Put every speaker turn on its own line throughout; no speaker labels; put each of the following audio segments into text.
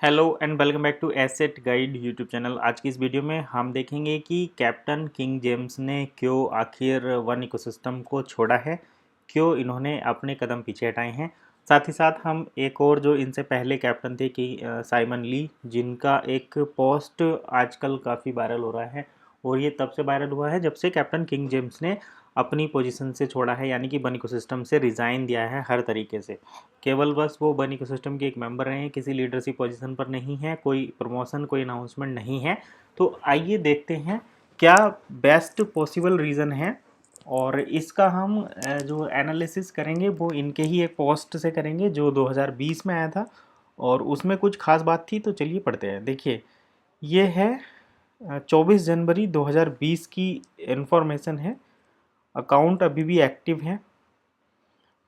Hello and welcome back to Asset Guide YouTube channel. आज की इस वीडियो में हम देखेंगे कि कैप्टन किंग जेम्स ने क्यों आखिर वन इकोसिस्टम को छोड़ा है, क्यों इन्होंने अपने कदम पीछे हटाए हैं। साथ ही साथ हम एक और जो इनसे पहले कैप्टन थे कि साइमन ली, जिनका एक पोस्ट आजकल काफ़ी वायरल हो रहा है और ये तब से वायरल हुआ है जब से कैप्टन किंग जेम्स ने अपनी पोजीशन से छोड़ा है, यानी कि वन इकोसिस्टम से रिज़ाइन दिया है हर तरीके से। केवल बस वो वन इकोसिस्टम के एक मेंबर रहे हैं, किसी लीडरशिप पोजीशन पर नहीं है, कोई प्रमोशन कोई अनाउंसमेंट नहीं है। तो आइए देखते हैं क्या बेस्ट पॉसिबल रीज़न है, और इसका हम जो एनालिसिस करेंगे वो इनके ही एक पोस्ट से करेंगे जो 2020 में आया था और उसमें कुछ खास बात थी। तो चलिए पढ़ते हैं। देखिए, ये है 24 जनवरी 2020 की इंफॉर्मेशन है। अकाउंट अभी भी एक्टिव है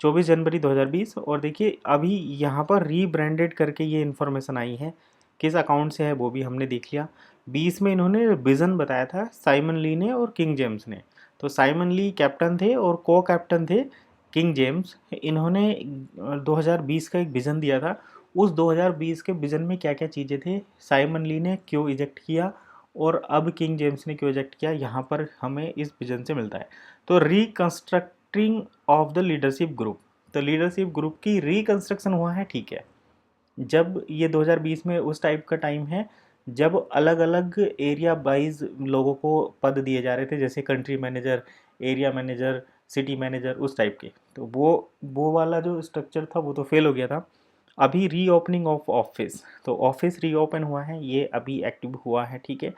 24 जनवरी 2020। और देखिए अभी यहाँ पर रीब्रांडेड करके ये इन्फॉर्मेशन आई है, किस अकाउंट से है वो भी हमने देख लिया। 20 में इन्होंने विज़न बताया था साइमन ली ने और किंग जेम्स ने। तो साइमन ली कैप्टन थे और को कैप्टन थे किंग जेम्स। इन्होंने 2020 का एक विज़न दिया था। उस 2020 के विज़न में क्या क्या चीज़ें थे, साइमन ली ने क्यों इजेक्ट किया और अब किंग जेम्स ने क्यों इजेक्ट किया, यहाँ पर हमें इस विज़न से मिलता है। तो reconstructing of the leadership group, तो लीडरशिप ग्रुप की रिकंस्ट्रक्शन हुआ है, ठीक है। जब ये 2020 में उस टाइप का टाइम है जब अलग अलग एरिया वाइज लोगों को पद दिए जा रहे थे, जैसे country manager, area manager, city manager, उस टाइप के। तो वो वाला जो स्ट्रक्चर था वो तो फेल हो गया था। अभी रीओपनिंग ऑफ ऑफिस, तो ऑफिस रीओपन हुआ है, ये अभी एक्टिव हुआ है, ठीक है।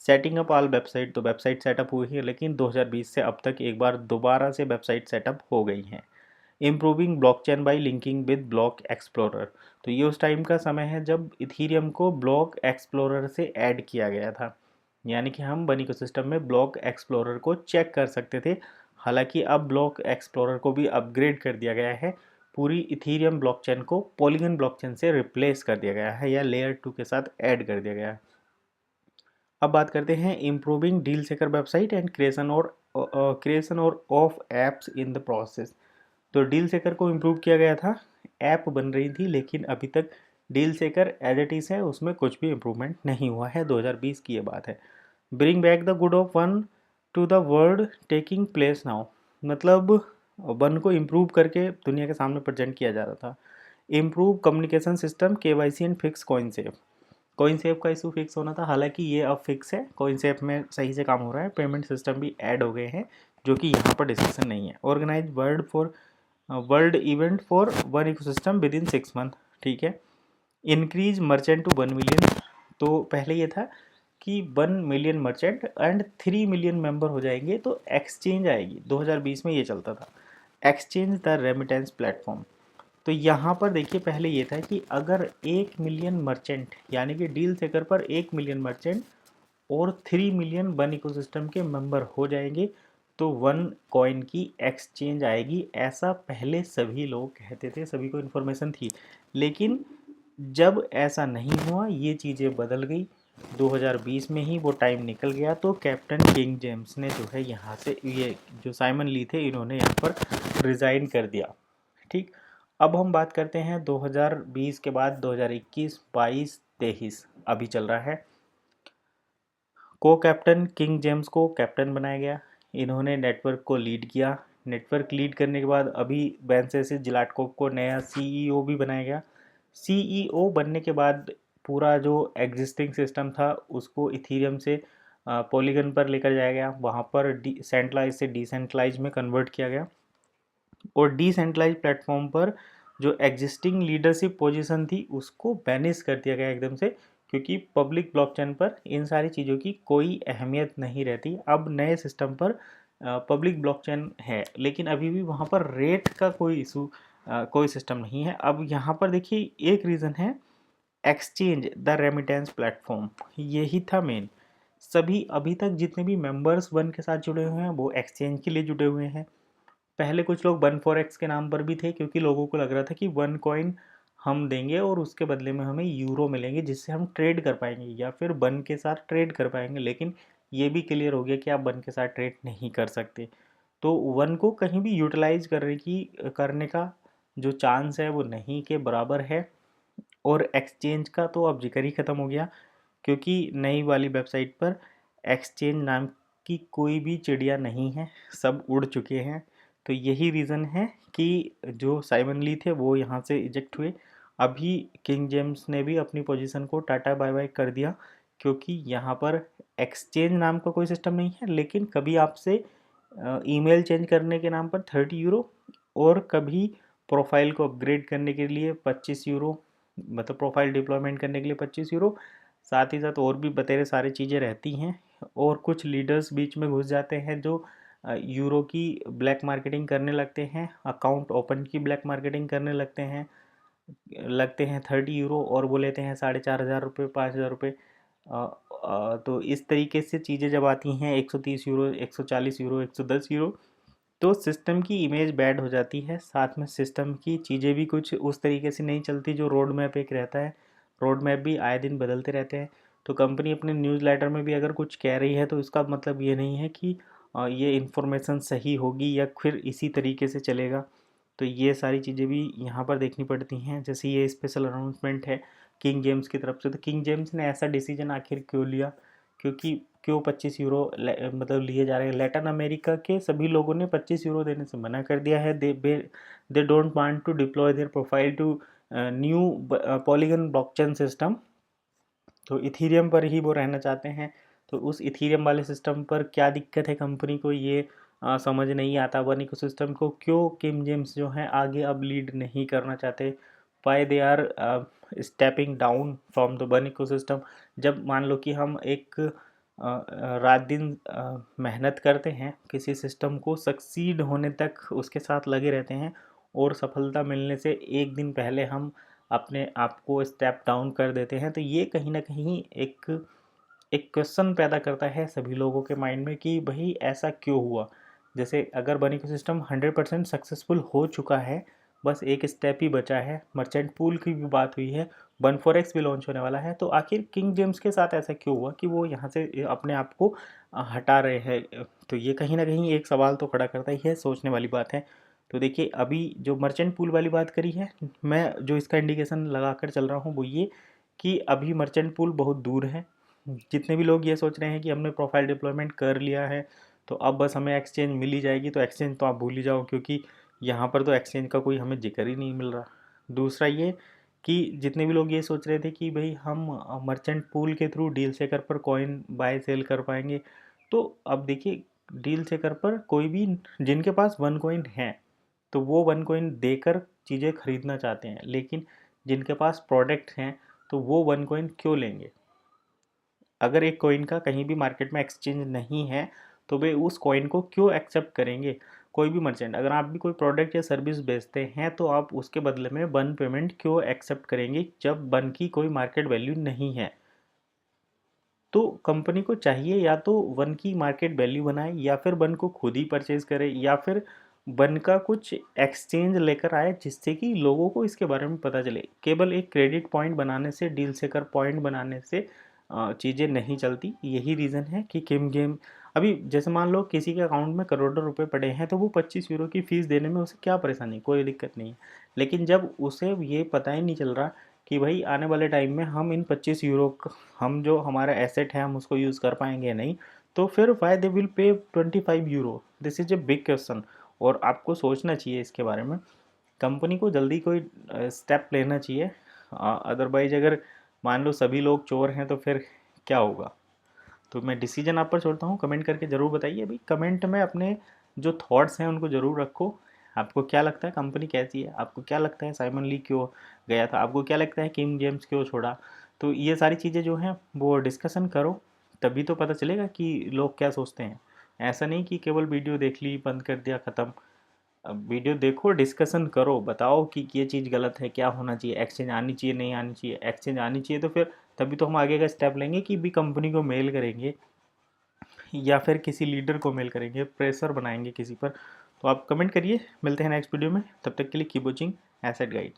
सेटिंग अप ऑल वेबसाइट, तो वेबसाइट सेटअप हुई है, लेकिन 2020 से अब तक एक बार दोबारा से वेबसाइट सेटअप हो गई हैं। Improving blockchain bye linking with block explorer, तो ये उस टाइम का समय है जब इथीरियम को ब्लॉक एक्सप्लोरर से ऐड किया गया था, यानी कि हम वन इकोसिस्टम में ब्लॉक एक्सप्लोरर को चेक कर सकते थे। हालांकि अब ब्लॉक एक्सप्लोरर को भी अपग्रेड कर दिया गया है, पूरी इथीरियम ब्लॉकचेन को पॉलीगन ब्लॉकचेन से रिप्लेस कर दिया गया है या लेयर 2 के साथ ऐड कर दिया गया है। अब बात करते हैं इम्प्रूविंग डील सेकर वेबसाइट एंड क्रिएशन और of apps in the process. तो डील सेकर को इम्प्रूव किया गया था, ऐप बन रही थी, लेकिन अभी तक डील सेकर एज इट इज़ है, उसमें कुछ भी इम्प्रूवमेंट नहीं हुआ है। 2020 की ये बात है। Bring back the good of one two the world taking place now, मतलब वन को इम्प्रूव करके दुनिया के सामने प्रेजेंट किया जा रहा था। Improve communication system, KYC and fix coin safe. Coin safe का इशू फिक्स होना था, हालांकि ये अब फिक्स है, कॉइन सेफ में सही से काम हो रहा है, पेमेंट सिस्टम भी ऐड हो गए हैं जो कि यहाँ पर डिस्कशन नहीं है। Organise world event for one ecosystem within 6 month, ठीक है। इंक्रीज मर्चेंट टू 1 मिलियन, तो पहले ये था कि 1 million merchant and 3 million member हो जाएंगे तो एक्सचेंज आएगी। 2020 में ये चलता था, एक्सचेंज द रेमिटेंस प्लेटफॉर्म। तो यहाँ पर देखिए पहले ये था कि अगर 1 मिलियन मर्चेंट, यानी कि डील सेकर पर 1 मिलियन मर्चेंट और 3 मिलियन वन इकोसिस्टम के मेंबर हो जाएंगे तो वन कॉइन की एक्सचेंज आएगी। ऐसा पहले सभी लोग कहते थे, सभी को इन्फॉर्मेशन थी, लेकिन जब ऐसा नहीं हुआ, ये चीज़ें बदल गई। 2020 में ही वो टाइम निकल गया, तो कैप्टन किंग जेम्स ने जो है यहाँ से, ये जो साइमन ली थे, इन्होंने यहाँ पर रिज़ाइन कर दिया, ठीक। अब हम बात करते हैं 2020 के बाद 2021, 22, 23 अभी चल रहा है। को कैप्टन किंग जेम्स को कैप्टन बनाया गया, इन्होंने नेटवर्क को लीड किया। नेटवर्क लीड करने के बाद अभी बेंसेसिस जिलाटकोव को नया सीईओ भी बनाया गया। सीईओ बनने के बाद पूरा जो एग्जिस्टिंग सिस्टम था उसको इथीरियम से पॉलीगन पर लेकर जाया गया, वहाँ पर सेंट्रलाइज से डिसेंट्रलाइज में कन्वर्ट किया गया और डिसेंट्रलाइज प्लेटफॉर्म पर जो एग्जिस्टिंग लीडरशिप पोजीशन थी उसको बैनिश कर दिया गया एकदम से, क्योंकि पब्लिक ब्लॉकचेन पर इन सारी चीज़ों की कोई अहमियत नहीं रहती। अब नए सिस्टम पर पब्लिक ब्लॉकचेन है, लेकिन अभी भी वहाँ पर रेट का कोई इशू, कोई सिस्टम नहीं है। अब यहाँ पर देखिए एक रीज़न है एक्सचेंज द रेमिटेंस प्लेटफॉर्म, यही था मेन। सभी अभी तक जितने भी मेंबर्स वन के साथ जुड़े हुए हैं वो एक्सचेंज के लिए जुड़े हुए हैं। पहले कुछ लोग वन फॉर एक्स के नाम पर भी थे, क्योंकि लोगों को लग रहा था कि वन कॉइन हम देंगे और उसके बदले में हमें यूरो मिलेंगे जिससे हम ट्रेड कर पाएंगे या फिर वन के साथ ट्रेड कर पाएंगे। लेकिन ये भी क्लियर हो गया कि आप वन के साथ ट्रेड नहीं कर सकते। तो वन को कहीं भी यूटिलाइज करने का जो चांस है वो नहीं के बराबर है। और एक्सचेंज का तो अब जिक्र ही ख़त्म हो गया, क्योंकि नई वाली वेबसाइट पर एक्सचेंज नाम की कोई भी चिड़िया नहीं है, सब उड़ चुके हैं। तो यही रीज़न है कि जो साइमन ली थे वो यहाँ से इजेक्ट हुए। अभी किंग जेम्स ने भी अपनी पोजीशन को टाटा बाय बाय कर दिया, क्योंकि यहाँ पर एक्सचेंज नाम का कोई सिस्टम नहीं है। लेकिन कभी आपसे ईमेल चेंज करने के नाम पर 30 यूरो, और कभी प्रोफाइल को अपग्रेड करने के लिए 25 यूरो, मतलब प्रोफाइल डिप्लॉयमेंट करने के लिए 25 यूरो। साथ ही साथ और भी बतेरे सारी चीज़ें रहती हैं। और कुछ लीडर्स बीच में घुस जाते हैं जो यूरो की ब्लैक मार्केटिंग करने लगते हैं, अकाउंट ओपन की ब्लैक मार्केटिंग करने लगते हैं 30 यूरो, और वो लेते हैं 4,500 रुपये, 5,000 रुपये। तो इस तरीके से चीज़ें जब आती हैं 130 यूरो, 140 यूरो, 110 यूरो, तो सिस्टम की इमेज बैड हो जाती है। साथ में सिस्टम की चीज़ें भी कुछ उस तरीके से नहीं चलती जो रोड मैप एक रहता है। रोड मैप भी आए दिन बदलते रहते हैं। तो कंपनी अपने न्यूज़ लेटर में भी अगर कुछ कह रही है तो इसका मतलब ये नहीं है कि ये इन्फॉर्मेशन सही होगी या फिर इसी तरीके से चलेगा। तो ये सारी चीज़ें भी यहाँ पर देखनी पड़ती हैं। जैसे ये स्पेशल अनाउंसमेंट है किंग जेम्स की तरफ से, तो किंग जेम्स ने ऐसा डिसीजन आखिर क्यों लिया, क्योंकि क्यों 25 यूरो मतलब लिए जा रहे हैं। लैटिन अमेरिका के सभी लोगों ने 25 यूरो देने से मना कर दिया है। They don't want to deploy their profile to new Polygon blockchain system. तो इथीरियम पर ही वो रहना चाहते हैं। तो उस इथीरियम वाले सिस्टम पर क्या दिक्कत है कंपनी को, ये समझ नहीं आता। वन इकोसिस्टम को क्यों किम जेम्स जो हैं आगे अब लीड नहीं करना चाहते, why they are stepping down from the one ecosystem. जब मान लो कि हम एक रात दिन मेहनत करते हैं किसी सिस्टम को सक्सीड होने तक, उसके साथ लगे रहते हैं, और सफलता मिलने से एक दिन पहले हम अपने आप को स्टेप डाउन कर देते हैं, तो ये कहीं ना कहीं एक क्वेश्चन पैदा करता है सभी लोगों के माइंड में कि भाई ऐसा क्यों हुआ। जैसे अगर बनी को सिस्टम 100% सक्सेसफुल हो चुका है, बस एक स्टेप ही बचा है, मर्चेंट पूल की भी बात हुई है, वन फोर एक्स भी लॉन्च होने वाला है, तो आखिर किंग जेम्स के साथ ऐसा क्यों हुआ कि वो यहाँ से अपने आप को हटा रहे हैं। तो ये कहीं ना कहीं एक सवाल तो खड़ा करता ही है, सोचने वाली बात है। तो देखिए, अभी जो मर्चेंट पूल वाली बात करी है, मैं जो इसका इंडिकेशन लगा कर चल रहा हूँ वो ये कि अभी मर्चेंट पूल बहुत दूर है। जितने भी लोग ये सोच रहे हैं कि हमने प्रोफाइल डिप्लॉयमेंट कर लिया है तो अब बस हमें एक्सचेंज मिल ही जाएगी, तो एक्सचेंज तो आप भूल ही जाओ, क्योंकि यहाँ पर तो एक्सचेंज का कोई हमें जिक्र ही नहीं मिल रहा। दूसरा ये कि जितने भी लोग ये सोच रहे थे कि भाई हम मर्चेंट पूल के थ्रू डील सेकर पर कॉइन बाय सेल कर पाएंगे, तो अब देखिए, डील सेकर पर कोई भी जिनके पास वन कॉइन है तो वो वन कॉइन देकर चीज़ें खरीदना चाहते हैं, लेकिन जिनके पास प्रोडक्ट हैं तो वो वन कॉइन क्यों लेंगे। अगर एक कॉइन का कहीं भी मार्केट में एक्सचेंज नहीं है तो वे उस कॉइन को क्यों एक्सेप्ट करेंगे। कोई भी मर्चेंट, अगर आप भी कोई प्रोडक्ट या सर्विस बेचते हैं तो आप उसके बदले में वन पेमेंट क्यों एक्सेप्ट करेंगे जब वन की कोई मार्केट वैल्यू नहीं है। तो कंपनी को चाहिए या तो वन की मार्केट वैल्यू बनाए, या फिर वन को खुद ही परचेज करे, या फिर वन का कुछ एक्सचेंज लेकर आए जिससे कि लोगों को इसके बारे में पता चले। केवल एक क्रेडिट पॉइंट बनाने से, डील सेकर पॉइंट बनाने से चीज़ें नहीं चलती। यही रीज़न है कि किम गेम, अभी जैसे मान लो किसी के अकाउंट में करोड़ों रुपए पड़े हैं तो वो 25 यूरो की फ़ीस देने में उसे क्या परेशानी, कोई दिक्कत नहीं है। लेकिन जब उसे ये पता ही नहीं चल रहा कि भाई आने वाले टाइम में हम इन 25 यूरो, हम जो हमारा एसेट है हम उसको यूज़ कर पाएंगे या नहीं, तो फिर why they will pay 25 euro, this is a big question. और आपको सोचना चाहिए इसके बारे में, कंपनी को जल्दी कोई स्टेप लेना चाहिए। अदरवाइज अगर मान लो सभी लोग चोर हैं तो फिर क्या होगा। तो मैं डिसीजन आप पर छोड़ता हूँ, कमेंट करके ज़रूर बताइए। भाई कमेंट में अपने जो थॉट्स हैं उनको ज़रूर रखो। आपको क्या लगता है कंपनी कैसी है, आपको क्या लगता है साइमन ली क्यों गया था, आपको क्या लगता है किंग जेम्स क्यों छोड़ा। तो ये सारी चीज़ें जो हैं वो डिस्कशन करो, तभी तो पता चलेगा कि लोग क्या सोचते हैं। ऐसा नहीं कि केवल वीडियो देख ली, बंद कर दिया, ख़त्म। अब वीडियो देखो, डिस्कशन करो, बताओ कि ये चीज़ गलत है, क्या होना चाहिए, एक्सचेंज आनी चाहिए नहीं आनी चाहिए। एक्सचेंज आनी चाहिए तो फिर तभी तो हम आगे का स्टेप लेंगे कि भी कंपनी को मेल करेंगे या फिर किसी लीडर को मेल करेंगे, प्रेशर बनाएंगे किसी पर। तो आप कमेंट करिए, मिलते हैं नेक्स्ट वीडियो में, तब तक के लिए कीप वॉचिंग एसेट गाइड।